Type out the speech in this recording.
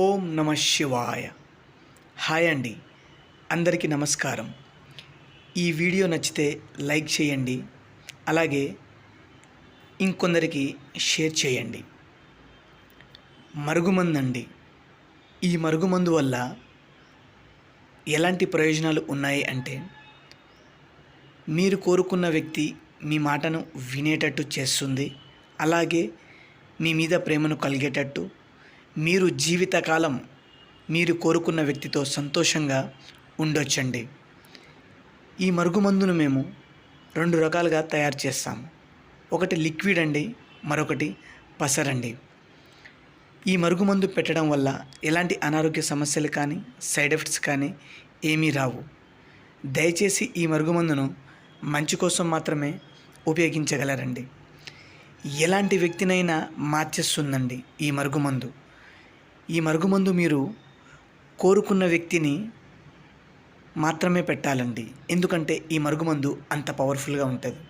ఓం నమ శివాయ. హాయ్ అండి, అందరికీ నమస్కారం. ఈ వీడియో నచ్చితే లైక్ చేయండి, అలాగే ఇంకొందరికి షేర్ చేయండి. మరుగుమందు అండి. ఈ మరుగుమందు వల్ల ఎలాంటి ప్రయోజనాలు ఉన్నాయి అంటే, మీరు కోరుకున్న వ్యక్తి మీ మాటను వినేటట్టు చేస్తుంది. అలాగే మీ మీద ప్రేమను కలిగేటట్టు, మీరు జీవితకాలం మీరు కోరుకున్న వ్యక్తితో సంతోషంగా ఉండొచ్చండి. ఈ మరుగుమందును మేము 2 రకాలుగా తయారు చేస్తాము. ఒకటి లిక్విడ్ అండి, మరొకటి పసరండి. ఈ మరుగుమందు పెట్టడం వల్ల ఎలాంటి అనారోగ్య సమస్యలు కానీ సైడ్ ఎఫెక్ట్స్ కానీ ఏమీ రావు. దయచేసి ఈ మరుగుమందును మంచి కోసం మాత్రమే ఉపయోగించగలరండి. ఎలాంటి వ్యక్తినైనా మార్చేస్తుందండి ఈ మరుగుమందు. ఈ మరుగుమందు మీరు కోరుకున్న వ్యక్తిని మాత్రమే పెట్టాలండి, ఎందుకంటే ఈ మరుగుమందు అంత పవర్ఫుల్గా ఉంటుంది.